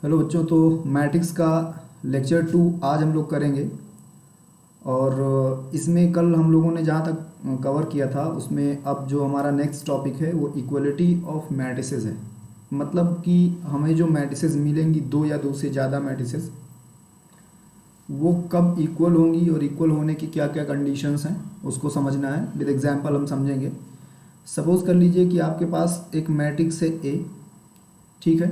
Hello बच्चों, तो matrix का लेक्चर 2 आज हम लोग करेंगे। और इसमें कल हम लोगों ने जहाँ तक कवर किया था उसमें अब जो हमारा नेक्स्ट टॉपिक है वो इक्वलिटी ऑफ मैट्रिसेस है। मतलब कि हमें जो मैट्रिसेस मिलेंगी, दो या दो से ज़्यादा मैट्रिसेस, वो कब इक्वल होंगी और इक्वल होने की क्या क्या कंडीशंस हैं उसको समझना है। विद एग्जांपल हम समझेंगे। सपोज़ कर लीजिए कि आपके पास एक मैट्रिक्स है ए, ठीक है।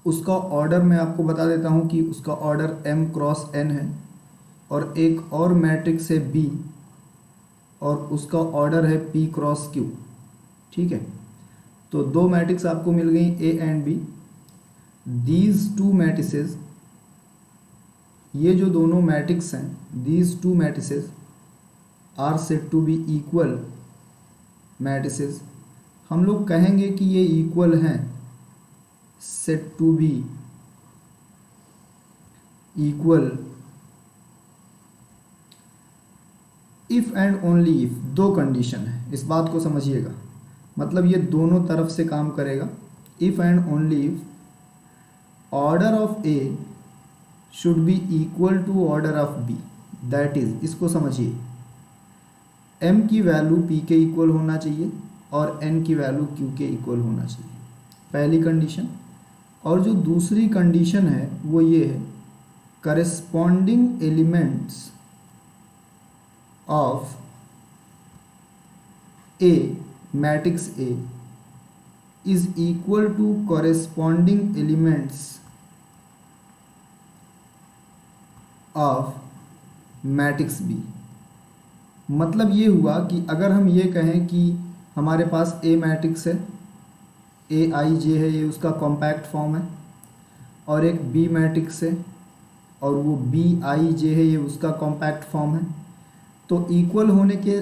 उसका ऑर्डर मैं आपको बता देता हूँ कि उसका ऑर्डर m क्रॉस n है। और एक और मैट्रिक्स है b और उसका ऑर्डर है p क्रॉस q, ठीक है। तो दो मैट्रिक्स आपको मिल गई a and b। These two matrices, ये जो दोनों मैट्रिक्स हैं, these two matrices are said to B equal matrices. हम लोग कहेंगे कि ये इक्वल हैं, said to B equal if and only if. दो कंडीशन है, इस बात को समझिएगा। मतलब ये दोनों तरफ से काम करेगा। If and only if order of A should be equal to order of B. That is, इसको समझिए, m की वैल्यू p के इक्वल होना चाहिए और n की वैल्यू q के इक्वल होना चाहिए, पहली कंडीशन। और जो दूसरी कंडीशन है वो ये है, corresponding elements of A, matrix A is equal to corresponding elements of matrix B. मतलब ये हुआ कि अगर हम ये कहें कि हमारे पास ए मैट्रिक्स है, ए आई जे है, ये उसका कॉम्पैक्ट फॉर्म है, और एक बी मैट्रिक्स है और वो बी आई जे है, ये उसका कॉम्पैक्ट फॉर्म है। तो इक्वल होने के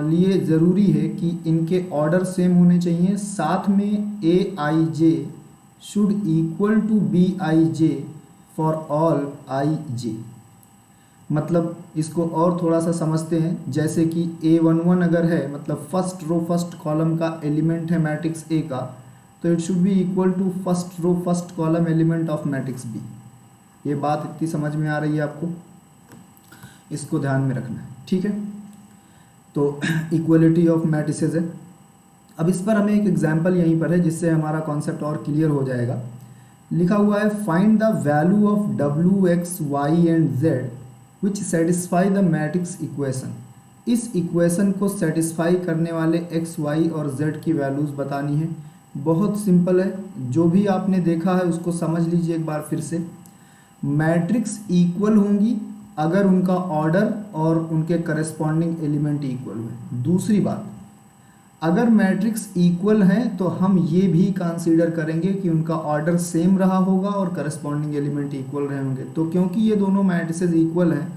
लिए ज़रूरी है कि इनके ऑर्डर सेम होने चाहिए। साथ में A I J should equal to B I J for all I J. मतलब इसको और थोड़ा सा समझते हैं। जैसे कि A11 अगर है, मतलब फर्स्ट रो फर्स्ट कॉलम का एलिमेंट है मैट्रिक्स ए का, तो it should be equal to first row first column element of matrix B. ये बात इतनी समझ में आ रही है आपको? इसको ध्यान में रखना है, ठीक है। तो इक्वलिटी ऑफ मैट्रिसेस है। अब इस पर हमें एक एग्जांपल यहीं पर है जिससे हमारा कॉन्सेप्ट और क्लियर हो जाएगा। लिखा हुआ है, find the value of w x y and z which satisfy the matrix equation. इस इक्वेशन को सेटिस्फाई करने वाले x y और z की वैल्यूज़ बतानी है। बहुत सिंपल है, जो भी आपने देखा है उसको समझ लीजिए एक बार फिर से। मैट्रिक्स इक्वल होंगी अगर उनका ऑर्डर और उनके करस्पॉन्डिंग एलिमेंट इक्वल हुए। दूसरी बात, अगर मैट्रिक्स इक्वल हैं तो हम ये भी कंसीडर करेंगे कि उनका ऑर्डर सेम रहा होगा और करस्पॉन्डिंग एलिमेंट इक्वल रहे होंगे। तो क्योंकि ये दोनों मैट्रिसेस इक्वल हैं,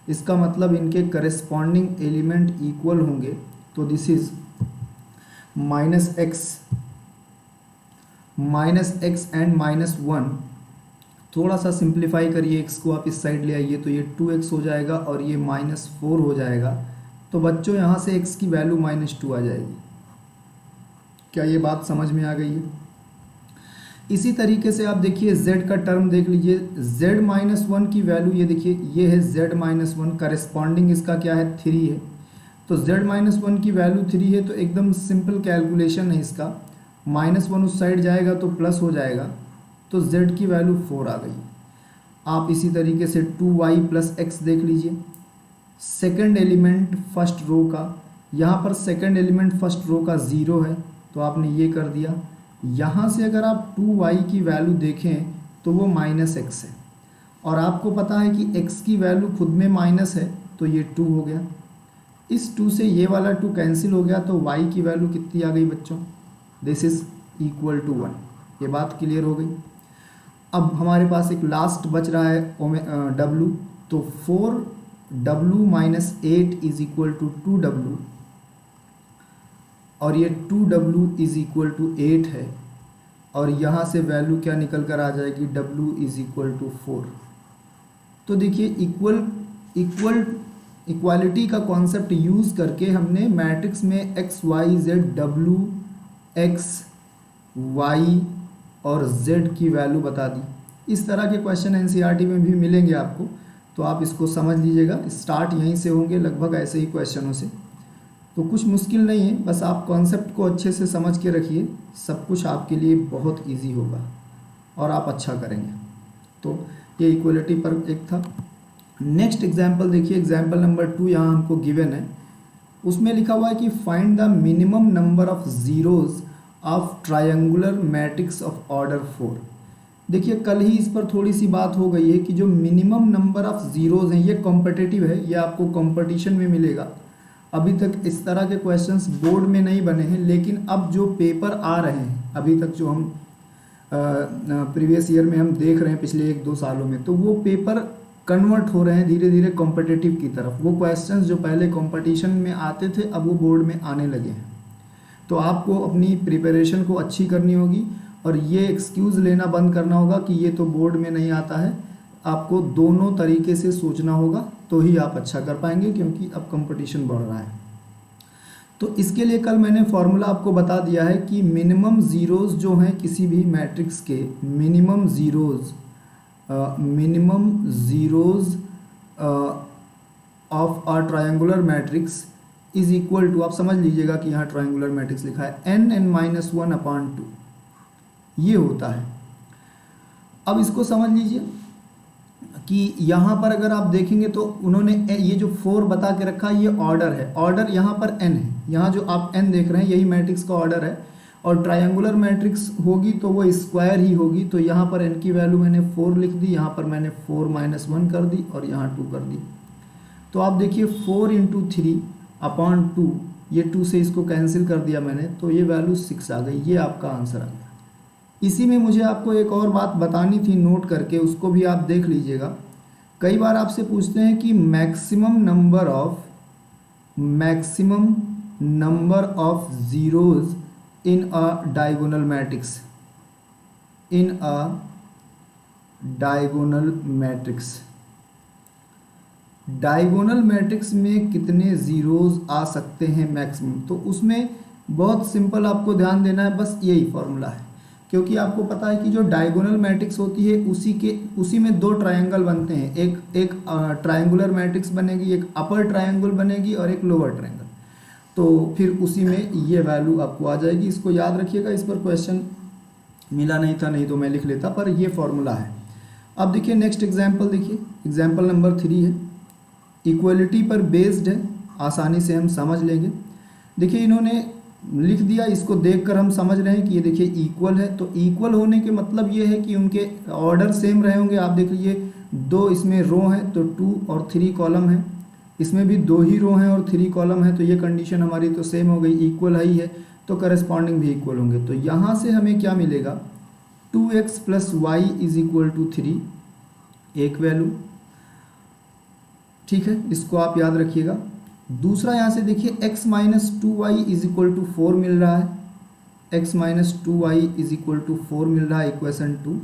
इसका मतलब इनके करस्पॉन्डिंग एलिमेंट इक्वल होंगे। तो this is minus x and -1। थोड़ा सा सिंप्लीफाई करिए, x को आप इस साइड ले आइए तो ये 2x हो जाएगा और ये -4 हो जाएगा। तो बच्चों यहाँ से x की वैल्यू -2 आ जाएगी। क्या ये बात समझ में आ गई है? इसी तरीके से आप देखिए z का टर्म देख लीजिए। z-1 की वैल्यू ये देखिए, ये है z-1, करस्पॉन्डिंग इसका क्या है, 3 है। तो z-1 की वैल्यू 3 है, तो एकदम सिंपल कैलकुलेशन है इसका। -1 उस साइड जाएगा तो प्लस हो जाएगा, तो z की वैल्यू 4 आ गई। आप इसी तरीके से 2y + x देख लीजिए। सेकंड एलिमेंट फर्स्ट रो का, यहाँ पर सेकंड एलिमेंट फर्स्ट रो का 0 है, तो आपने ये कर दिया। यहाँ से अगर आप 2y की वैल्यू देखें तो वो -x है, और आपको पता है कि x की वैल्यू खुद में माइनस है, तो ये 2 हो गया। इस 2 से ये वाला 2 कैंसिल हो गया, तो y की वैल्यू कितनी आ गई बच्चों? This is equal to 1। ये बात क्लियर हो गई। अब हमारे पास एक लास्ट बच रहा है w, तो 4w - 8 is equal to 2w, और ये 2w इज इक्वल टू 8 है, और यहाँ से वैल्यू क्या निकल कर आ जाएगी, w इज इक्वल टू 4। तो देखिए इक्वालिटी का कॉन्सेप्ट यूज़ करके हमने मैट्रिक्स में x y z w x y और z की वैल्यू बता दी। इस तरह के क्वेश्चन एनसीईआरटी में भी मिलेंगे आपको, तो आप इसको समझ लीजिएगा। स्टार्ट यहीं से होंगे लगभग ऐसे ही क्वेश्चनों से, तो कुछ मुश्किल नहीं है, बस आप कॉन्सेप्ट को अच्छे से समझ के रखिए, सब कुछ आपके लिए बहुत इजी होगा और आप अच्छा करेंगे। तो ये इक्वलिटी पर एक था। नेक्स्ट एग्जाम्पल देखिए, एग्जाम्पल नंबर 2 यहाँ हमको गिवन है। उसमें लिखा हुआ है कि find the minimum number of zeros of triangular matrix of order 4। देखिए कल ही इस पर थोड़ी सी बात हो गई है कि जो मिनिमम नंबर ऑफ जीरोज हैं ये कॉम्पिटिटिव है, ये आपको कंपटीशन में मिलेगा। अभी तक इस तरह के क्वेश्चंस बोर्ड में नहीं बने हैं, लेकिन अब जो पेपर आ रहे हैं, अभी तक जो हम प्रीवियस ईयर में हम देख रहे हैं पिछले 1-2 सालों में, तो वो पेपर कन्वर्ट हो रहे हैं धीरे धीरे कॉम्पिटिटिव की तरफ। वो क्वेश्चंस जो पहले कंपटीशन में आते थे अब वो बोर्ड में आने लगे हैं। तो आपको अपनी प्रिपरेशन को अच्छी करनी होगी और ये एक्सक्यूज़ लेना बंद करना होगा कि ये तो बोर्ड में नहीं आता है। आपको दोनों तरीके से सोचना होगा तो ही आप अच्छा कर पाएंगे, क्योंकि अब कंपटीशन बढ़ रहा है। तो इसके लिए कल मैंने फॉर्मूला आपको बता दिया है कि मिनिमम ज़ीरोज़ जो हैं किसी भी मैट्रिक्स के, minimum zeros of a triangular matrix is equal to, आप समझ लीजिएगा कि यहाँ ट्रायंगुलर मैट्रिक्स लिखा है n(n-1)/2, ये होता है। अब इसको समझ लीजिए कि यहाँ पर अगर आप देखेंगे तो उन्होंने ये जो 4 बता के रखा है ये ऑर्डर है, ऑर्डर यहाँ पर n है, यहाँ जो आप n देख रहे हैं यही मैट्रिक्स का ऑर्डर है। और ट्रायंगुलर मैट्रिक्स होगी तो वो स्क्वायर ही होगी, तो यहाँ पर n की वैल्यू मैंने 4 लिख दी, यहाँ पर मैंने 4-1 कर दी और यहाँ 2 कर दी। तो आप देखिए 4 × 3/2, ये 2 से इसको कैंसिल कर दिया मैंने, तो ये वैल्यू 6 आ गई। ये आपका आंसर आ गया। इसी में मुझे आपको एक और बात बतानी थी नोट करके, उसको भी आप देख लीजिएगा। कई बार आपसे पूछते हैं कि maximum number of zeros in a diagonal matrix, diagonal matrix में कितने ज़ीरोज़ आ सकते हैं मैक्सिमम। तो उसमें बहुत सिंपल आपको ध्यान देना है, बस यही फॉर्मूला है। क्योंकि आपको पता है कि जो डायगोनल मैट्रिक्स होती है उसी में 2 ट्रायंगल बनते हैं, एक ट्रायंगुलर मैट्रिक्स बनेगी, एक अपर ट्रायंगल बनेगी और एक लोअर ट्रायंगल। तो फिर उसी में ये वैल्यू आपको आ जाएगी। इसको याद रखिएगा, इस पर क्वेश्चन मिला नहीं था, नहीं तो मैं लिख लेता, पर ये फॉर्मूला है। अब देखिए नेक्स्ट एग्जाम्पल, देखिए एग्जाम्पल नंबर 3 है, इक्वलिटी पर बेस्ड है, आसानी से हम समझ लेंगे। देखिए इन्होंने लिख दिया, इसको देखकर हम समझ रहे हैं कि ये देखिए इक्वल है। तो इक्वल होने के मतलब ये है कि उनके ऑर्डर सेम रहे होंगे। आप देख लीजिए 2 इसमें रो हैं तो 2 और 3 कॉलम है, इसमें भी 2 ही रो हैं और 3 कॉलम है, तो ये कंडीशन हमारी तो सेम हो गई, इक्वल ही है, तो करस्पॉन्डिंग भी इक्वल होंगे। तो यहाँ से हमें क्या मिलेगा, 2x + y = 3, एक वैल्यू, ठीक है, इसको आप याद रखिएगा। दूसरा यहाँ से देखिए x - 2y = 4 मिल रहा है, x - 2y = 4 मिल रहा है, इक्वेशन 2।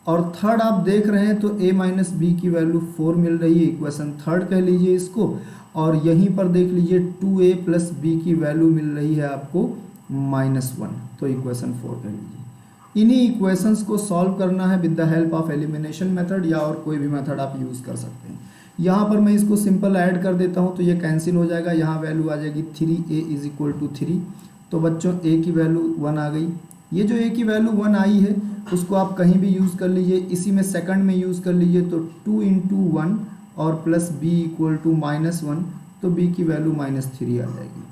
और थर्ड आप देख रहे हैं तो a - b की वैल्यू 4 मिल रही है, इक्वेशन थर्ड कह लीजिए इसको। और यहीं पर देख लीजिए 2a + b की वैल्यू मिल रही है आपको -1, तो इक्वेशन 4 कह लीजिए। इन्हीं इक्वेशंस को सॉल्व करना है with the help of elimination method, या और कोई भी मेथड आप यूज़ कर सकते हैं। यहाँ पर मैं इसको सिंपल ऐड कर देता हूँ तो ये कैंसिल हो जाएगा, यहाँ वैल्यू आ जाएगी 3a = 3। तो बच्चों a की वैल्यू 1 आ गई। ये जो a की वैल्यू 1 आई है उसको आप कहीं भी यूज़ कर लीजिए, इसी में सेकंड में यूज़ कर लीजिए, तो 2 × 1 और प्लस b = -1, तो b की वैल्यू -3 आ जाएगी।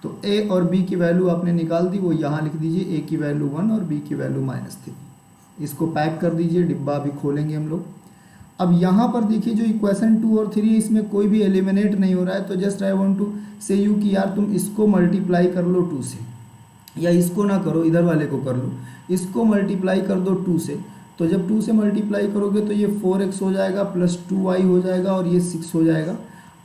तो a और b की वैल्यू आपने निकाल दी, वो यहाँ लिख दीजिए, a की वैल्यू 1 और b की वैल्यू -3। इसको पैक कर दीजिए, डिब्बा अभी खोलेंगे हम लोग। अब यहाँ पर देखिए जो इक्वेशन 2 और 3 इसमें कोई भी एलिमिनेट नहीं हो रहा है, तो जस्ट आई वांट टू से यू कि यार तुम इसको मल्टीप्लाई कर लो 2 से, या इसको ना करो, इधर वाले को कर लो, इसको मल्टीप्लाई कर दो 2 से। तो जब 2 से मल्टीप्लाई करोगे तो ये 4x हो जाएगा प्लस 2y हो जाएगा और ये 6 हो जाएगा।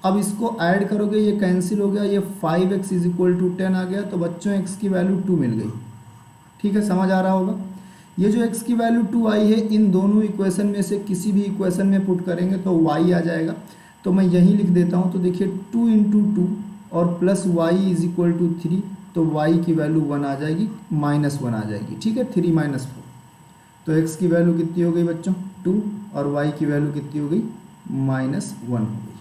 अब इसको ऐड करोगे, ये कैंसिल हो गया, ये 5x = 10 आ गया। तो बच्चों x की वैल्यू 2 मिल गई, ठीक है, समझ आ रहा होगा। ये जो x की वैल्यू 2 आई है, इन दोनों इक्वेशन में से किसी भी इक्वेशन में पुट करेंगे तो y आ जाएगा। तो मैं यहीं लिख देता हूँ। तो देखिए 2 × 2 और प्लस y = 3, तो तो y की वैल्यू 1 आ जाएगी, -1 आ जाएगी। ठीक है, 3 - 4, तो x की वैल्यू कितनी हो गई बच्चों 2, और y की वैल्यू कितनी हो गई -1 हो गई।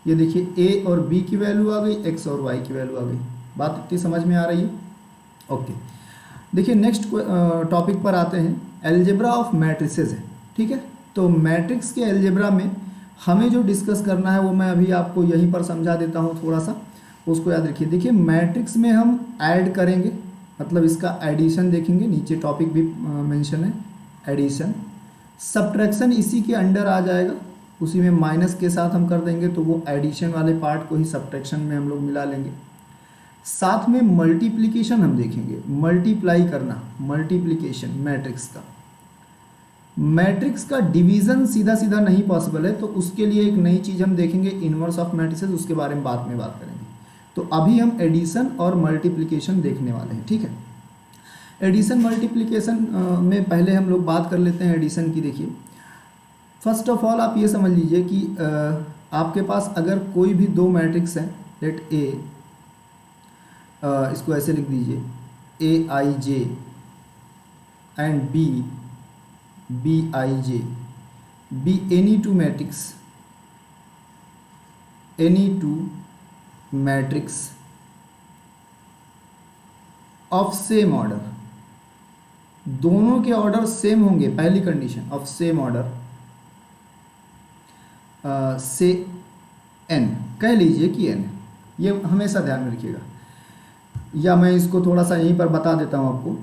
ये देखिए a और b की वैल्यू आ गई, x और y की वैल्यू आ गई। बात इतनी समझ में आ रही है? ओके, देखिए नेक्स्ट टॉपिक पर आते हैं। एल्जेब्रा ऑफ मैट्रिसेस है। ठीक है, तो मैट्रिक्स के एल्जेब्रा में हमें जो डिस्कस करना है वो मैं अभी आपको यहीं पर समझा देता हूँ, थोड़ा सा उसको याद रखिए। देखिए मैट्रिक्स में हम ऐड करेंगे, मतलब इसका एडिशन देखेंगे, नीचे टॉपिक भी मेंशन है एडिशन। सब्ट्रैक्शन इसी के अंडर आ जाएगा, उसी में माइनस के साथ हम कर देंगे, तो वो एडिशन वाले पार्ट को ही सब्ट्रैक्शन में हम लोग मिला लेंगे। साथ में मल्टीप्लिकेशन हम देखेंगे, मल्टीप्लाई करना, मल्टीप्लिकेशन मैट्रिक्स का। मैट्रिक्स का डिवीज़न सीधा सीधा नहीं पॉसिबल है, तो उसके लिए एक नई चीज़ हम देखेंगे, इन्वर्स ऑफ मैट्रिसेस, उसके बारे में बाद में बात करेंगे। तो अभी हम एडिशन और मल्टीप्लिकेशन देखने वाले हैं। ठीक है, एडिशन मल्टीप्लिकेशन में पहले हम लोग बात कर लेते हैं एडिशन की। देखिए फर्स्ट ऑफ ऑल आप ये समझ लीजिए कि आपके पास अगर कोई भी दो मैट्रिक्स हैं, लेट ए, इसको ऐसे लिख दीजिए AIJ and BIJ, be any two matrix of same order, दोनों के ऑर्डर सेम होंगे, पहली कंडीशन ऑफ सेम ऑर्डर, से n, कह लीजिए कि n, ये हमेशा ध्यान में रखिएगा, या मैं इसको थोड़ा सा यहीं पर बता देता हूं आपको।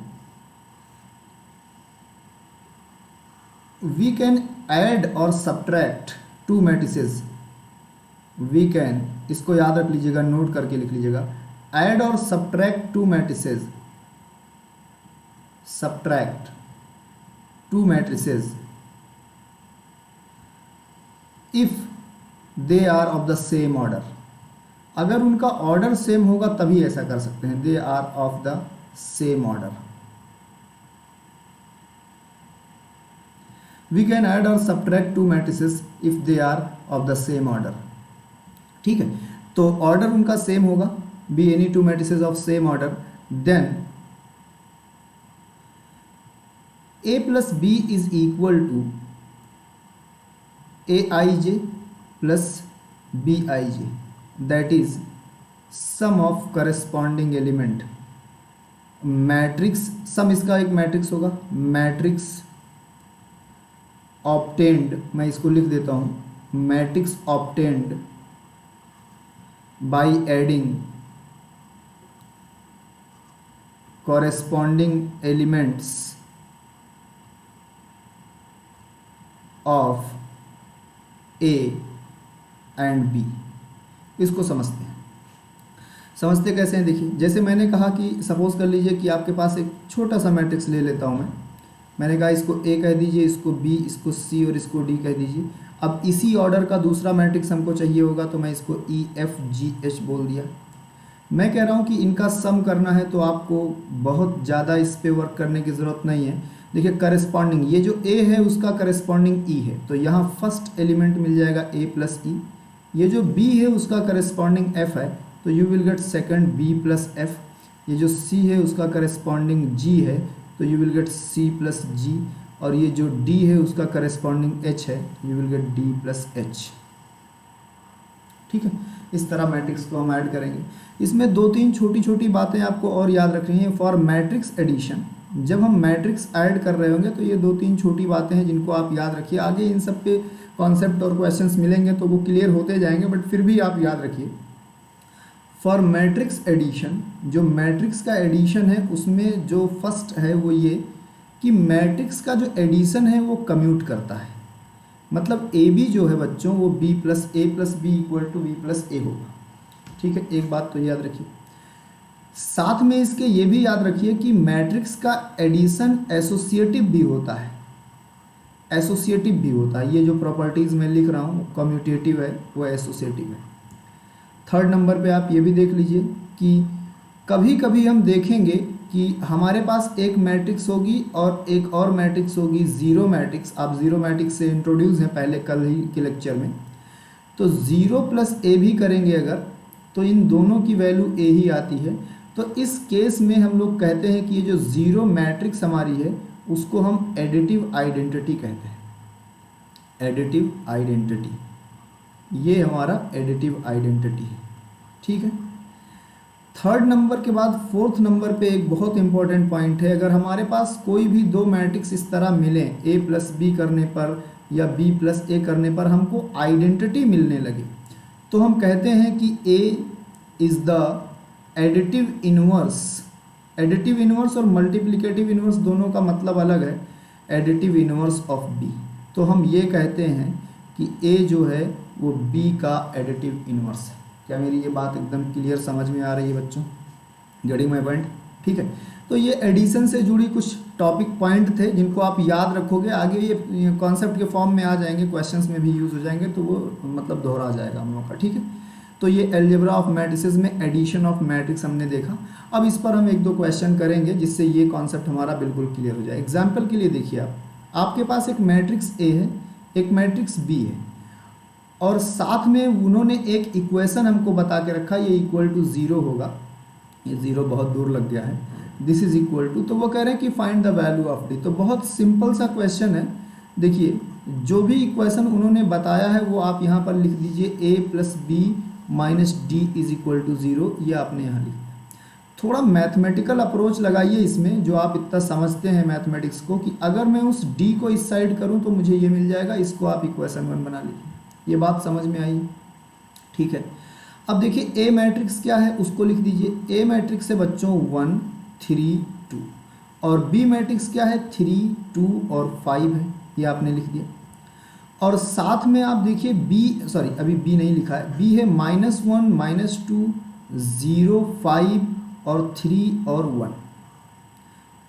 वी कैन ऐड और subtract two matrices, we can, इसको याद रख लीजिएगा, नोट करके लिख लीजिएगा, ऐड और subtract two matrices, subtract two matrices if they are of the same order. अगर उनका ऑर्डर सेम होगा तभी ऐसा कर सकते हैं, they are of the same order. We can add और subtract two matrices if they are of the same order. ठीक है, तो ऑर्डर उनका सेम होगा, be any two matrices of same order, then a plus b is equal to aij plus bij, that is sum of corresponding element। Matrix sum, इसका एक matrix होगा, matrix obtained, मैं इसको लिख देता हूँ, matrix obtained by adding corresponding elements of A and B। इसको समझते हैं, समझते कैसे हैं? देखिए जैसे मैंने कहा कि सपोज कर लीजिए कि आपके पास एक छोटा सा मैट्रिक्स ले लेता हूँ मैंने कहा इसको A कह दीजिए, इसको B, इसको C और इसको D कह दीजिए। अब इसी ऑर्डर का दूसरा मैट्रिक्स हमको चाहिए होगा, तो मैं इसको E F G H बोल दिया। मैं कह रहा हूँ कि इनका सम करना है, तो आपको बहुत ज़्यादा इस पे वर्क करने की ज़रूरत नहीं है। देखिए करेस्पॉन्डिंग, ये जो A है उसका करेस्पॉन्डिंग E है, तो यहाँ फर्स्ट एलिमेंट मिल जाएगा A प्लस E। ये जो B है उसका करेस्पॉन्डिंग F है, तो you will get second B plus F। ये जो C है उसका करेस्पॉन्डिंग G है, तो you will get C plus G। और ये जो D है उसका करेस्पॉन्डिंग H है, you will get D plus H। ठीक है, इस तरह मैट्रिक्स को हम ऐड करेंगे। इसमें दो तीन छोटी छोटी बातें आपको और याद रखनी है फॉर मैट्रिक्स एडिशन। जब हम मैट्रिक्स ऐड कर रहे होंगे तो ये दो तीन छोटी बातें हैं जिनको आप याद रखिए। आगे इन सब पे कॉन्सेप्ट और क्वेश्चंस मिलेंगे तो वो क्लियर होते जाएंगे, बट फिर भी आप याद रखिए फॉर मैट्रिक्स एडिशन, जो मैट्रिक्स का एडिशन है उसमें जो फर्स्ट है वो ये कि मैट्रिक्स का जो एडिशन है वो कम्यूट करता है। मतलब ए बी जो है बच्चों वो B plus B equal to B plus A होगा। ठीक है, एक बात तो याद रखिए। साथ में इसके ये भी याद रखिए कि मैट्रिक्स का एडिशन एसोसिएटिव भी होता है, एसोसिएटिव भी होता है। ये जो प्रॉपर्टीज़ मैं लिख रहा हूँ कम्यूटेटिव है, वो एसोसिएटिव है। थर्ड नंबर पे आप ये भी देख लीजिए कि कभी कभी हम देखेंगे कि हमारे पास एक मैट्रिक्स होगी और एक और मैट्रिक्स होगी, ज़ीरो मैट्रिक्स। आप ज़ीरो मैट्रिक्स से इंट्रोड्यूस हैं पहले कल ही के लेक्चर में, तो ज़ीरो प्लस ए भी करेंगे अगर, तो इन दोनों की वैल्यू ए ही आती है। तो इस केस में हम लोग कहते हैं कि ये जो ज़ीरो मैट्रिक्स हमारी है उसको हम एडिटिव आइडेंटिटी कहते हैं। एडिटिव आइडेंटिटी, ये हमारा एडिटिव आइडेंटिटी है। ठीक है। थर्ड नंबर के बाद फोर्थ नंबर पे एक बहुत इंपॉर्टेंट पॉइंट है। अगर हमारे पास कोई भी दो मैट्रिक्स इस तरह मिले, ए प्लस बी करने पर या बी प्लस ए करने पर हमको आइडेंटिटी मिलने लगे, तो हम कहते हैं कि A is the additive inverse. Additive inverse और मल्टीप्लिकेटिव इन्वर्स दोनों का मतलब अलग है। एडिटिव इन्वर्स ऑफ बी, तो हम ये कहते हैं कि ए जो है वो बी का एडिटिव इन्वर्स है। क्या मेरी ये बात एकदम क्लियर समझ में आ रही है बच्चों? Getting my point? ठीक है। तो ये एडिशन से जुड़ी कुछ टॉपिक पॉइंट थे जिनको आप याद रखोगे, आगे ये कॉन्सेप्ट के फॉर्म में आ जाएंगे, क्वेश्चंस में भी यूज़ हो जाएंगे, तो वो मतलब दोहरा जाएगा हम लोग का। ठीक है। तो ये अलजेब्रा ऑफ मैट्रिसेस में एडिशन ऑफ मैट्रिक्स हमने देखा। अब इस पर हम एक दो क्वेश्चन करेंगे जिससे ये कॉन्सेप्ट हमारा बिल्कुल क्लियर हो जाए। एग्जाम्पल के लिए देखिए, आपके पास एक मैट्रिक्स ए है, एक मैट्रिक्स बी है, और साथ में उन्होंने एक इक्वेशन हमको बता के रखा, ये इक्वल टू ज़ीरो होगा। ये ज़ीरो बहुत दूर लग गया है, दिस इज इक्वल टू, तो वो कह रहे हैं कि find the value of D. तो बहुत सिंपल सा क्वेश्चन है। देखिए, जो भी इक्वेशन उन्होंने बताया है वो आप यहाँ पर लिख दीजिए, A plus B minus D is equal to zero, ये आपने यहाँ लिखा। थोड़ा मैथमेटिकल अप्रोच लगाइए इसमें, जो आप इतना समझते हैं मैथमेटिक्स को, कि अगर मैं उस डी को इस साइड करूँ तो मुझे ये मिल जाएगा, इसको आप इक्वेशन 1 बना लीजिए। ये बात समझ में आई? ठीक है। अब देखिए, ए मैट्रिक्स क्या है उसको लिख दीजिए। ए मैट्रिक्स है बच्चों 1 3 2, और बी मैट्रिक्स क्या है 3 2 और 5 है, ये आपने लिख दिया। और साथ में आप देखिए बी, सॉरी अभी बी नहीं लिखा है, बी है -1 -2 0 5 और 3 और 1,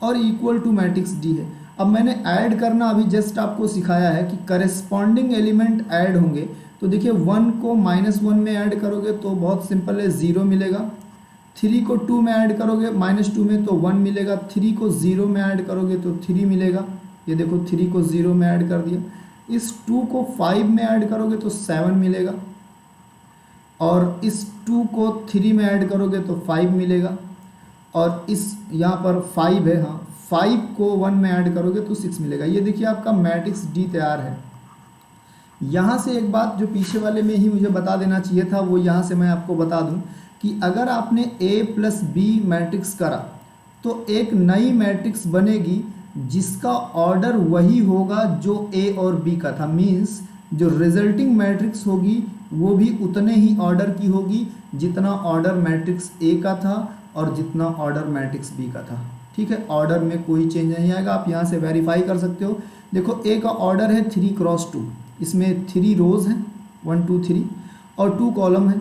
और इक्वल टू मैट्रिक्स डी है। अब मैंने ऐड करना अभी जस्ट आपको सिखाया है कि करेस्पॉन्डिंग एलिमेंट ऐड होंगे। तो देखिए 1 को -1 में ऐड करोगे तो बहुत सिंपल है, 0 मिलेगा। 3 को 2 में ऐड करोगे -2 में तो 1 मिलेगा। 3 को 0 में ऐड करोगे तो 3 मिलेगा। ये देखो 3 को 0 में ऐड कर दिया। इस 2 को 5 में ऐड करोगे तो 7 मिलेगा, और इस 2 को 3 में ऐड करोगे तो 5 मिलेगा, और इस यहाँ पर 5 है, हाँ 5 को 1 में ऐड करोगे तो 6 मिलेगा। ये देखिए आपका मैट्रिक्स डी तैयार है। यहाँ से एक बात जो पीछे वाले में ही मुझे बता देना चाहिए था, वो यहाँ से मैं आपको बता दूँ कि अगर आपने ए प्लस बी मैट्रिक्स करा तो एक नई मैट्रिक्स बनेगी जिसका ऑर्डर वही होगा जो ए और बी का था। मीन्स जो रिजल्टिंग मैट्रिक्स होगी वो भी उतने ही ऑर्डर की होगी जितना ऑर्डर मैट्रिक्स ए का था और जितना ऑर्डर मैट्रिक्स बी का था। ठीक है, ऑर्डर में कोई चेंज नहीं आएगा। आप यहाँ से वेरीफाई कर सकते हो। देखो ए का ऑर्डर है 3 क्रॉस 2, इसमें 3 रोज हैं 1 2 3 और 2 कॉलम है।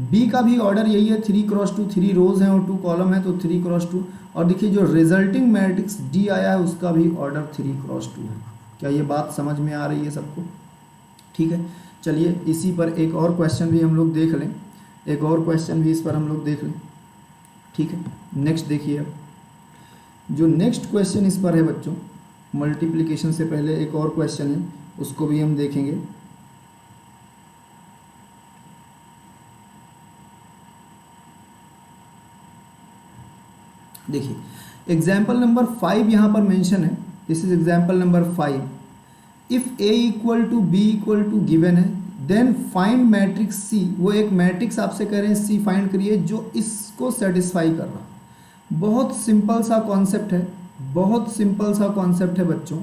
बी का भी ऑर्डर यही है, 3 क्रॉस 2, 3 रोज हैं और 2 कॉलम है, तो 3 क्रॉस 2। और देखिए जो रिजल्टिंग मैट्रिक्स डी आया है उसका भी ऑर्डर 3 क्रॉस 2 है। क्या ये बात समझ में आ रही है सबको? ठीक है, चलिए इसी पर एक और क्वेश्चन भी हम लोग देख लें, एक और क्वेश्चन भी इस पर हम लोग देख लें। ठीक है, नेक्स्ट देखिए, अब जो नेक्स्ट क्वेश्चन इस पर है बच्चों, मल्टीप्लिकेशन से पहले एक और क्वेश्चन है, उसको भी हम देखेंगे। देखिए एग्जाम्पल नंबर 5 यहाँ पर मेंशन है। This is example number 5। If A equal to B equal to given है, देन फाइंड मैट्रिक्स सी। वो एक मैट्रिक्स आपसे कह रहे हैं सी फाइंड करिए जो इसको सेटिस्फाई कर रहा। बहुत सिंपल सा कॉन्सेप्ट है, बहुत सिंपल सा कॉन्सेप्ट है बच्चों।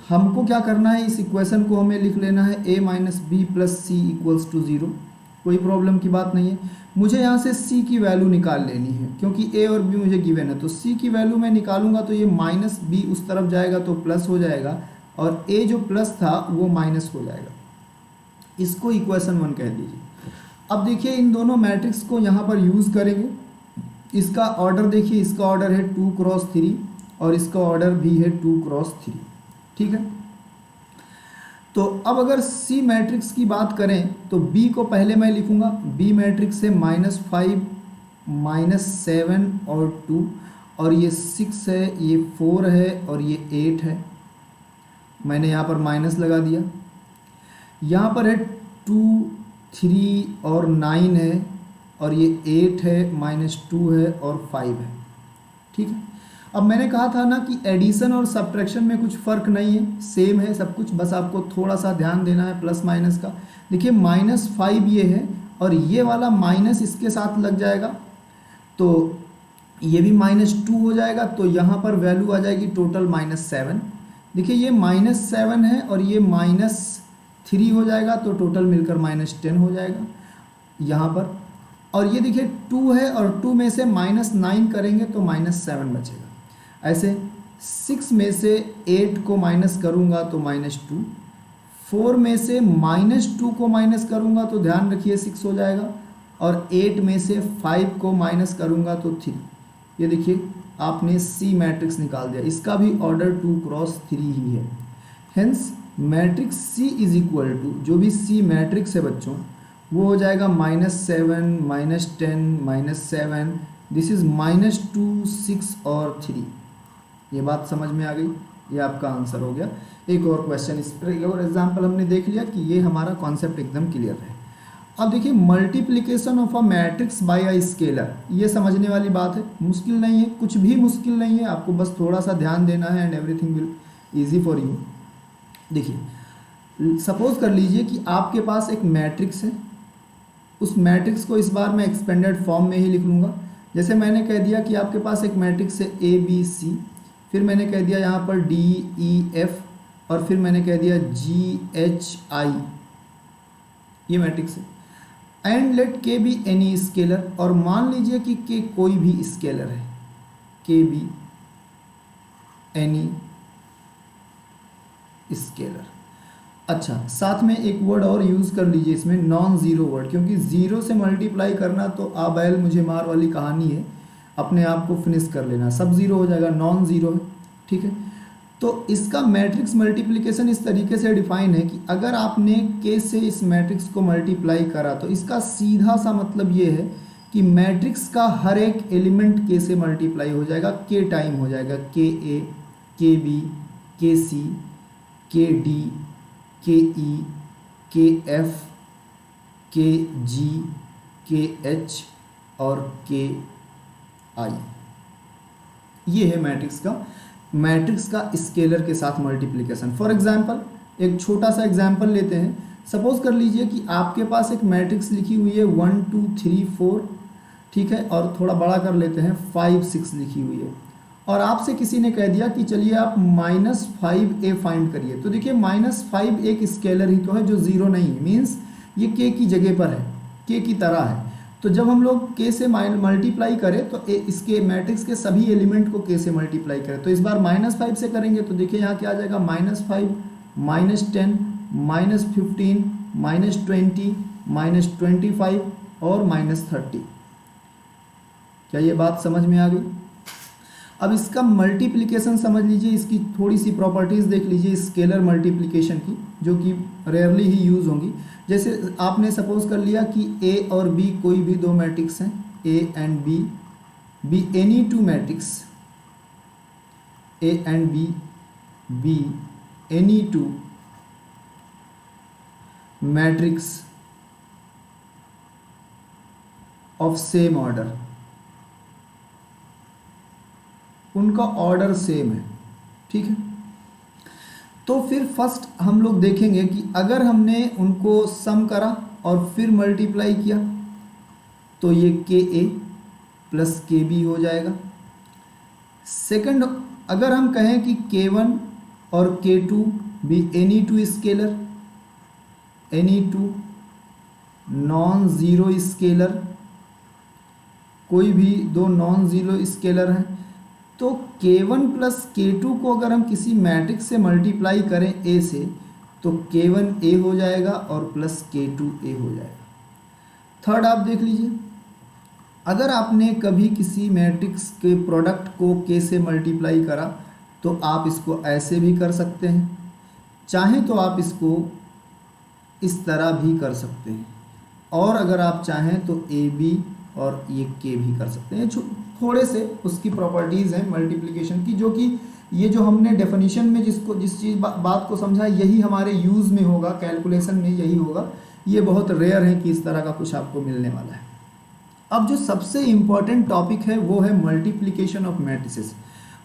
हमको क्या करना है, इस इक्वेशन को हमें लिख लेना है a minus B plus C equals to 0। कोई प्रॉब्लम की बात नहीं है। मुझे यहाँ से c की वैल्यू निकाल लेनी है क्योंकि a और b मुझे गिवन है, तो c की वैल्यू मैं निकालूंगा तो ये माइनस b उस तरफ जाएगा तो प्लस हो जाएगा, और a जो प्लस था वो माइनस हो जाएगा। इसको इक्वेशन 1 कह दीजिए। अब देखिए इन दोनों मैट्रिक्स को यहाँ पर यूज़ करेंगे। इसका ऑर्डर देखिए, इसका ऑर्डर है 2 क्रॉस 3 और इसका ऑर्डर भी है 2 क्रॉस 3। ठीक है, तो अब अगर C मैट्रिक्स की बात करें तो B को पहले मैं लिखूंगा। B मैट्रिक्स है -5 -7 और 2, और ये 6 है, ये 4 है और ये 8 है। मैंने यहाँ पर माइनस लगा दिया। यहाँ पर है 2 3 और 9 है, और ये 8 है, -2 है और 5 है। ठीक है, अब मैंने कहा था ना कि एडिशन और सब्ट्रैक्शन में कुछ फ़र्क नहीं है, सेम है सब कुछ, बस आपको थोड़ा सा ध्यान देना है प्लस माइनस का। देखिए -5 ये है और ये वाला माइनस इसके साथ लग जाएगा तो ये भी -2 हो जाएगा, तो यहाँ पर वैल्यू आ जाएगी टोटल -7। देखिए ये -7 है और ये -3 हो जाएगा, तो टोटल मिलकर -10 हो जाएगा यहाँ पर। और ये देखिए 2 है और 2 में से -9 करेंगे तो -7 बचेगा। ऐसे 6 में से 8 को माइनस करूँगा तो -2, 4 में से -2 को माइनस करूँगा तो ध्यान रखिए 6 हो जाएगा, और 8 में से 5 को माइनस करूँगा तो 3। ये देखिए आपने सी मैट्रिक्स निकाल दिया, इसका भी ऑर्डर 2×3 ही है। Hence matrix C is equal to, जो भी सी मैट्रिक्स है बच्चों, वो हो जाएगा -7, -10, -7, दिस इज -2, 6 और 3। ये बात समझ में आ गई, ये आपका आंसर हो गया। एक और क्वेश्चन इस पर, एक और एग्जाम्पल हमने देख लिया कि ये हमारा कॉन्सेप्ट एकदम क्लियर है। अब देखिए multiplication of a matrix bye a scalar, ये समझने वाली बात है, मुश्किल नहीं है, कुछ भी मुश्किल नहीं है, आपको बस थोड़ा सा ध्यान देना है and everything will easy for you. देखिए सपोज कर लीजिए कि आपके पास एक मैट्रिक्स है, उस मैट्रिक्स को इस बार मैं एक्सपेंडेड फॉर्म में ही लिख लूँगा। जैसे मैंने कह दिया कि आपके पास एक मैट्रिक्स है ABC, फिर मैंने कह दिया यहाँ पर DEF, और फिर मैंने कह दिया GHI, ये मैट्रिक्स है। And let K be any scalar, और मान लीजिए कि K कोई भी स्केलर है, K बी एनी स्केलर। अच्छा, साथ में एक वर्ड और यूज़ कर लीजिए इसमें, नॉन ज़ीरो वर्ड, क्योंकि ज़ीरो से मल्टीप्लाई करना तो आ बैल मुझे मार वाली कहानी है, अपने आप को फिनिश कर लेना, सब ज़ीरो हो जाएगा, नॉन ज़ीरो है। ठीक है, तो इसका मैट्रिक्स मल्टीप्लिकेशन इस तरीके से डिफाइन है कि अगर आपने K से इस मैट्रिक्स को मल्टीप्लाई करा तो इसका सीधा सा मतलब ये है कि मैट्रिक्स का हर एक एलिमेंट K से मल्टीप्लाई हो जाएगा, K टाइम हो जाएगा, KA, KB, KC, KD, KE, KF, KG, KH और KI। ये है मैट्रिक्स का स्केलर के साथ मल्टीप्लिकेशन। फॉर एग्जांपल एक छोटा सा एग्जांपल लेते हैं। सपोज कर लीजिए कि आपके पास एक मैट्रिक्स लिखी हुई है 1 2 3 4, ठीक है, और थोड़ा बड़ा कर लेते हैं 5 6 लिखी हुई है, और आपसे किसी ने कह दिया कि चलिए आप -5a फाइंड करिए। तो देखिए -5 एक स्केलर ही तो है जो ज़ीरो नहीं है, मीन्स ये K की जगह पर है, K की तरह है। तो जब हम लोग K से मल्टीप्लाई करें तो इसके मैट्रिक्स के सभी एलिमेंट को K से मल्टीप्लाई करें, तो इस बार -5 से करेंगे तो देखिए यहाँ क्या आ जाएगा, -5, -10, -15, -20, -25 और -30। क्या ये बात समझ में आ गई? अब इसका मल्टीप्लिकेशन समझ लीजिए, इसकी थोड़ी सी प्रॉपर्टीज़ देख लीजिए स्केलर मल्टीप्लिकेशन की, जो कि रेयरली ही यूज़ होंगी। जैसे आपने सपोज कर लिया कि A और B कोई भी दो मैट्रिक्स हैं, A and B, B any two matrix, A and B any two matrix of same order, उनका ऑर्डर सेम है। ठीक है, तो फिर फर्स्ट हम लोग देखेंगे कि अगर हमने उनको सम करा और फिर मल्टीप्लाई किया तो ये KA प्लस KB हो जाएगा। सेकंड, अगर हम कहें कि K1 और K2 भी any two scalar, any two non zero scalar, कोई भी दो नॉन ज़ीरो स्केलर हैं, तो K1 प्लस K2 को अगर हम किसी मैट्रिक्स से मल्टीप्लाई करें A से तो K1 A हो जाएगा और प्लस K2 A हो जाएगा। थर्ड आप देख लीजिए, अगर आपने कभी किसी मैट्रिक्स के प्रोडक्ट को K से मल्टीप्लाई करा तो आप इसको ऐसे भी कर सकते हैं, चाहे तो आप इसको इस तरह भी कर सकते हैं, और अगर आप चाहें तो AB और ये K भी कर सकते हैं। थोड़े से उसकी प्रॉपर्टीज़ हैं मल्टीप्लिकेशन की, जो कि ये जो हमने डेफिनेशन में जिस चीज़ बात को समझा यही हमारे यूज़ में होगा, कैलकुलेशन में यही होगा। ये बहुत रेयर है कि इस तरह का कुछ आपको मिलने वाला है। अब जो सबसे इम्पॉर्टेंट टॉपिक है वो है मल्टीप्लिकेशन ऑफ मैट्रिसेस।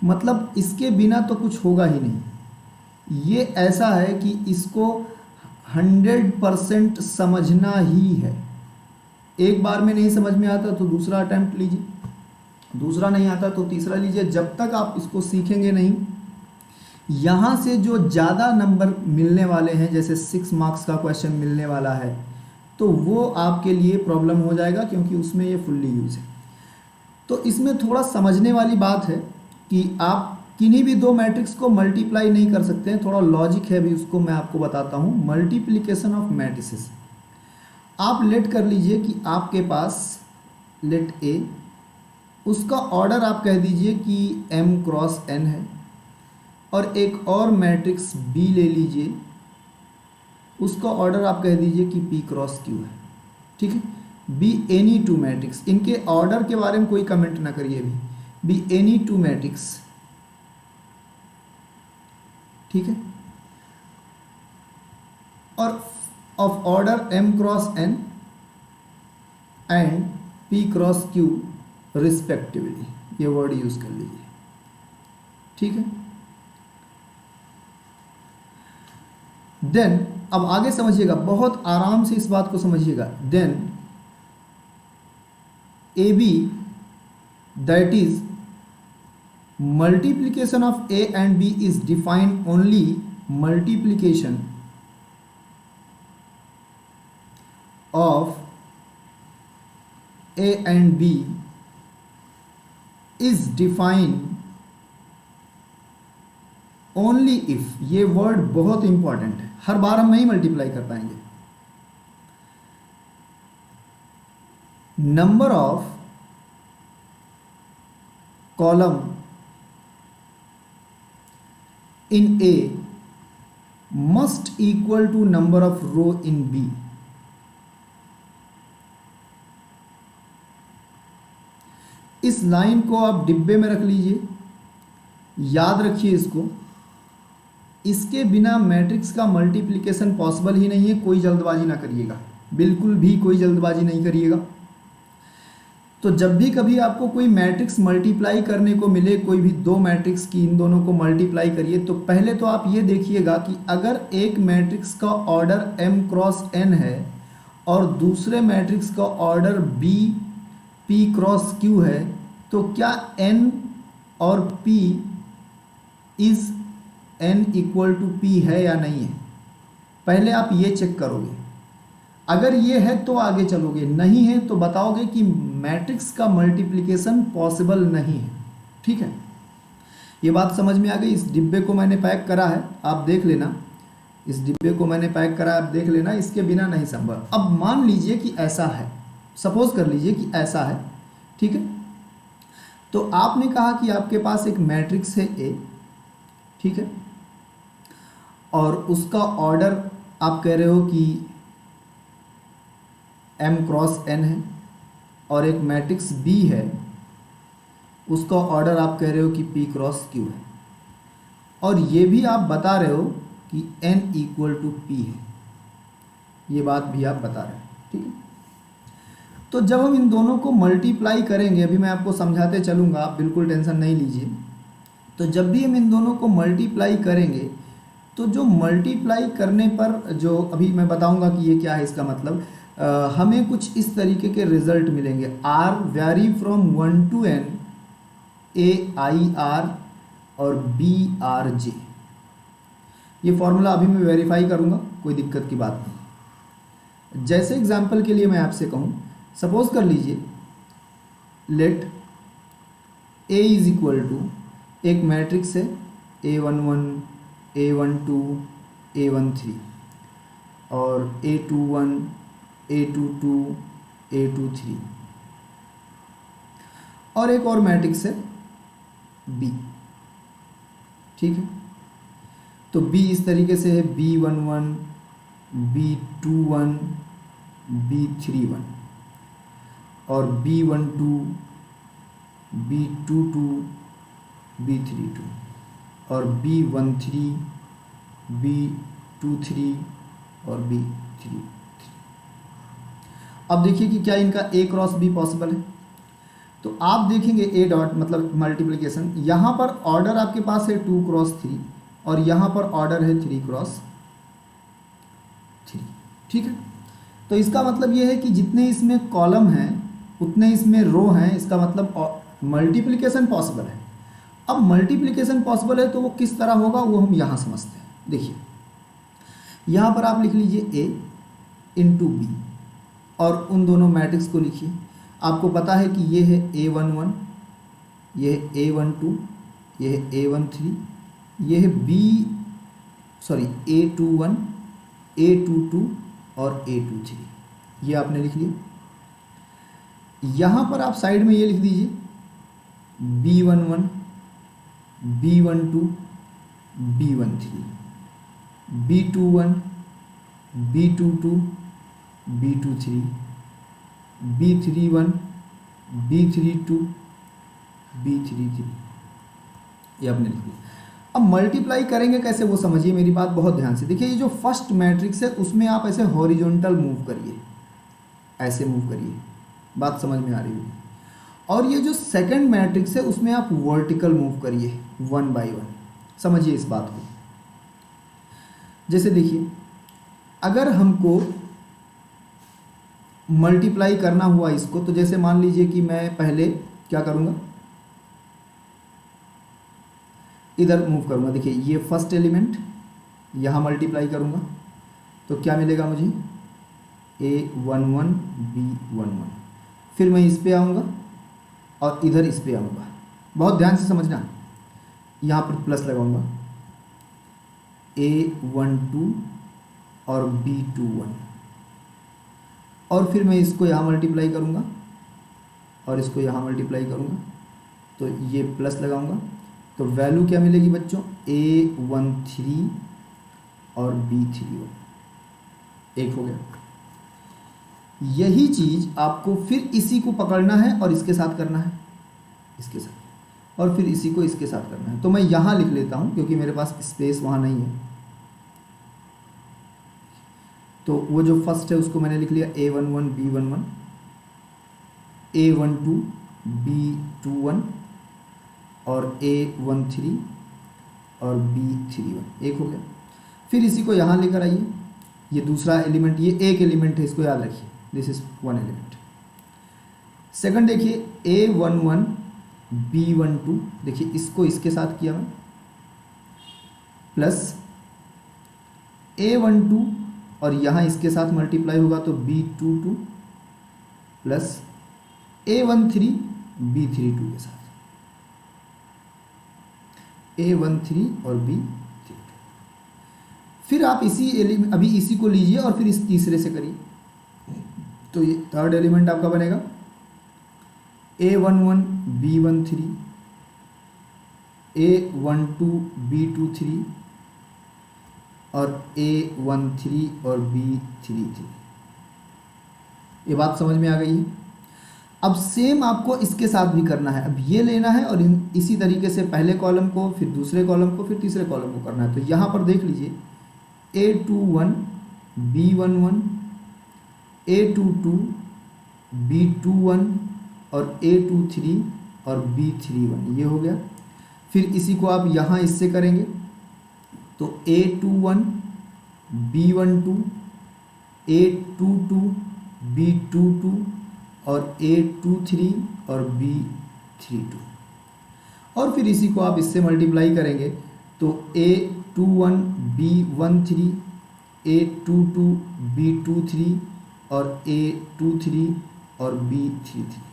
मतलब इसके बिना तो कुछ होगा ही नहीं। ये ऐसा है कि इसको 100% समझना ही है। एक बार में नहीं समझ में आता तो दूसरा अटेम्प्ट लीजिए, दूसरा नहीं आता तो तीसरा लीजिए। जब तक आप इसको सीखेंगे नहीं, यहाँ से जो ज़्यादा नंबर मिलने वाले हैं, जैसे 6 मार्क्स का क्वेश्चन मिलने वाला है, तो वो आपके लिए प्रॉब्लम हो जाएगा, क्योंकि उसमें ये फुल्ली यूज है। तो इसमें थोड़ा समझने वाली बात है कि आप किन्हीं भी दो मैट्रिक्स को मल्टीप्लाई नहीं कर सकते हैं। थोड़ा लॉजिक है भी, उसको मैं आपको बताता हूँ। मल्टीप्लिकेशन ऑफ मैट्रिसेस, आप लेट कर लीजिए कि आपके पास लेट ए, उसका ऑर्डर आप कह दीजिए कि m क्रॉस n है, और एक और मैट्रिक्स b ले लीजिए, उसका ऑर्डर आप कह दीजिए कि p क्रॉस q है। ठीक है, बी एनी टू मैट्रिक्स, इनके ऑर्डर के बारे में कोई कमेंट ना करिए भी, बी एनी टू मैट्रिक्स। ठीक है, और of order m cross n and p cross q respectively, ये वर्ड यूज कर लीजिए। ठीक है, देन अब आगे समझिएगा, बहुत आराम से इस बात को समझिएगा। Then A B, that is multiplication of A and B is defined only multiplication of A and B is defined only if, ये वर्ड बहुत इंपॉर्टेंट है, हर बार हम नहीं मल्टीप्लाई कर पाएंगे। Number of column in A must equal to number of row in B. इस लाइन को आप डिब्बे में रख लीजिए, याद रखिए इसको। इसके बिना मैट्रिक्स का मल्टीप्लिकेशन पॉसिबल ही नहीं है। कोई जल्दबाजी ना करिएगा, बिल्कुल भी कोई जल्दबाजी नहीं करिएगा। तो जब भी कभी आपको कोई मैट्रिक्स मल्टीप्लाई करने को मिले, कोई भी दो मैट्रिक्स की, इन दोनों को मल्टीप्लाई करिए, तो पहले तो आप ये देखिएगा कि अगर एक मैट्रिक्स का ऑर्डर m क्रॉस n है और दूसरे मैट्रिक्स का order b p cross q है, तो क्या n और p is n equal to p है या नहीं है। पहले आप ये चेक करोगे, अगर ये है तो आगे चलोगे, नहीं है तो बताओगे कि मैट्रिक्स का मल्टीप्लिकेशन पॉसिबल नहीं है। ठीक है, ये बात समझ में आ गई। इस डिब्बे को मैंने पैक करा है, आप देख लेना। इस डिब्बे को मैंने पैक करा है, आप देख लेना, इसके बिना नहीं संभव। अब मान लीजिए कि ऐसा है, सपोज कर लीजिए कि ऐसा है। ठीक है, तो आपने कहा कि आपके पास एक मैट्रिक्स है ए, ठीक है, और उसका ऑर्डर आप कह रहे हो कि m क्रॉस n है, और एक मैट्रिक्स b है, उसका ऑर्डर आप कह रहे हो कि p क्रॉस q है, और ये भी आप बता रहे हो कि n इक्वल टू p है। ये बात भी आप बता रहे हैं। ठीक है, तो जब हम इन दोनों को मल्टीप्लाई करेंगे, अभी मैं आपको समझाते चलूँगा, आप बिल्कुल टेंशन नहीं लीजिए। तो जब भी हम इन दोनों को मल्टीप्लाई करेंगे, तो जो मल्टीप्लाई करने पर जो अभी मैं बताऊंगा कि ये क्या है, इसका मतलब हमें कुछ इस तरीके के रिजल्ट मिलेंगे। r vary from 1 to n, a i r और b r j। ये फॉर्मूला अभी मैं वेरीफाई करूंगा, कोई दिक्कत की बात नहीं। जैसे एग्जांपल के लिए मैं आपसे कहूँ, सपोज कर लीजिए let a is equal to, एक मैट्रिक्स है a11 a12 a13 और a21 a22 a23, और एक और मैट्रिक्स है b। ठीक है, तो b इस तरीके से है b11 b21 b31 और b12 b22 b32 और b13 b23 और b33। अब देखिए कि क्या इनका ए क्रॉस बी पॉसिबल है। तो आप देखेंगे ए डॉट मतलब मल्टीप्लिकेशन, यहाँ पर ऑर्डर आपके पास है 2 क्रॉस 3 और यहाँ पर ऑर्डर है 3 क्रॉस 3। ठीक है, तो इसका मतलब ये है कि जितने इसमें कॉलम हैं उतने इसमें रो हैं, इसका मतलब मल्टीप्लिकेशन पॉसिबल है। अब मल्टीप्लिकेशन पॉसिबल है तो वो किस तरह होगा वो हम यहाँ समझते हैं। देखिए यहाँ पर आप लिख लीजिए a इंटू बी और उन दोनों मैट्रिक्स को लिखिए। आपको पता है कि ये है A11, ये है A12, ये है A13, ये है A21, A22 और A23, ये आपने लिख लिया। यहाँ पर आप साइड में ये लिख दीजिए B11, B12, B13, B21, B22, B23, B31, B32, B33, ये आपने लिख दिया। अब मल्टीप्लाई करेंगे कैसे वो समझिए मेरी बात बहुत ध्यान से। देखिए ये जो फर्स्ट मैट्रिक्स है उसमें आप ऐसे हॉरिजॉन्टल मूव करिए, ऐसे मूव करिए, बात समझ में आ रही होगी। और ये जो सेकंड मैट्रिक्स है उसमें आप वर्टिकल मूव करिए 1 बाय 1। समझिए इस बात को। जैसे देखिए अगर हमको मल्टीप्लाई करना हुआ इसको, तो जैसे मान लीजिए कि मैं पहले क्या करूँगा, इधर मूव करूँगा। देखिए ये फर्स्ट एलिमेंट यहाँ मल्टीप्लाई करूँगा तो क्या मिलेगा मुझे A11 B11। फिर मैं इस पे आऊँगा और इधर इस पे आऊँगा, बहुत ध्यान से समझना। यहाँ पर प्लस लगाऊँगा A12 और B21 और फिर मैं इसको यहाँ मल्टीप्लाई करूँगा और इसको यहाँ मल्टीप्लाई करूँगा तो ये प्लस लगाऊँगा तो वैल्यू क्या मिलेगी बच्चों A13 और B31, एक हो गया। यही चीज़ आपको फिर इसी को पकड़ना है और इसके साथ करना है, इसके साथ, और फिर इसी को इसके साथ करना है। तो मैं यहाँ लिख लेता हूँ क्योंकि मेरे पास स्पेस वहाँ नहीं है। तो वो जो फर्स्ट है उसको मैंने लिख लिया A11 B11, A12 B21 और A13 और B31, एक हो गया। फिर इसी को यहाँ लेकर आइए, ये दूसरा एलिमेंट, ये एक एलिमेंट है, इसको याद रखिए, this is one element. Second देखिए A11 B12, देखिए इसको इसके साथ किया मैं, प्लस A12 और यहाँ इसके साथ मल्टीप्लाई होगा तो B22 प्लस A13 B32 के साथ, A13 और B32। फिर आप इसी एलिमेंट, अभी इसी को लीजिए और फिर इस तीसरे से करिए। तो ये थर्ड एलिमेंट आपका बनेगा A11 B13, A12 B23 और A13 और B33। ये बात समझ में आ गई है। अब सेम आपको इसके साथ भी करना है। अब ये लेना है और इसी तरीके से पहले कॉलम को, फिर दूसरे कॉलम को, फिर तीसरे कॉलम को करना है। तो यहाँ पर देख लीजिए A21 B11, A22 B21 और A23 और B31, ये हो गया। फिर इसी को आप यहाँ इससे करेंगे तो A21 B12, A22 B22 और A23 और B32, और फिर इसी को आप इससे मल्टीप्लाई करेंगे तो A21 B13, A22 B23 और A23 और B33।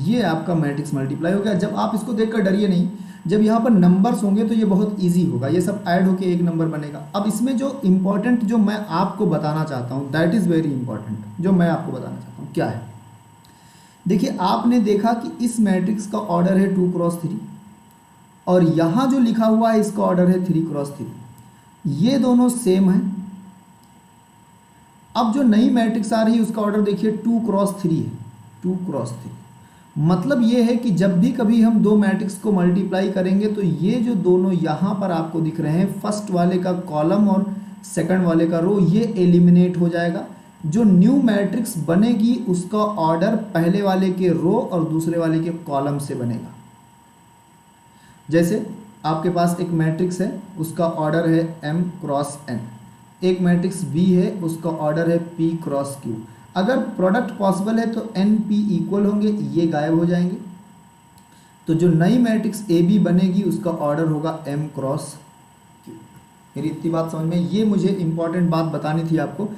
ये आपका मैट्रिक्स मल्टीप्लाई हो गया। जब आप इसको देखकर डरिए नहीं, जब यहाँ पर नंबर्स होंगे तो ये बहुत इजी होगा, ये सब ऐड होके एक नंबर बनेगा। अब इसमें जो इम्पोर्टेंट जो मैं आपको बताना चाहता हूँ, दैट इज़ वेरी इंपॉर्टेंट, जो मैं आपको बताना चाहता हूँ क्या है। देखिए आपने देखा कि इस मैट्रिक्स का ऑर्डर है 2 क्रॉस 3 और यहाँ जो लिखा हुआ है इसका ऑर्डर है 3 क्रॉस 3, ये दोनों सेम है। अब जो नई मैट्रिक्स आ रही है उसका ऑर्डर देखिए 2 क्रॉस 3 है, 2 क्रॉस 3। मतलब ये है कि जब भी कभी हम दो मैट्रिक्स को मल्टीप्लाई करेंगे तो ये जो दोनों यहाँ पर आपको दिख रहे हैं, फर्स्ट वाले का कॉलम और सेकंड वाले का रो, ये एलिमिनेट हो जाएगा। जो न्यू मैट्रिक्स बनेगी उसका ऑर्डर पहले वाले के रो और दूसरे वाले के कॉलम से बनेगा। जैसे आपके पास एक मैट्रिक्स है, उसका ऑर्डर है m क्रॉस n। एक मैट्रिक्स B है, उसका ऑर्डर है p क्रॉस q। अगर प्रोडक्ट पॉसिबल है तो n p इक्वल होंगे, ये गायब हो जाएंगे। तो जो नई मैट्रिक्स AB बनेगी उसका ऑर्डर होगा m क्रॉस q। मेरी इतनी बात समझ में, ये मुझे इंपॉर्टेंट बात बतानी थी आपको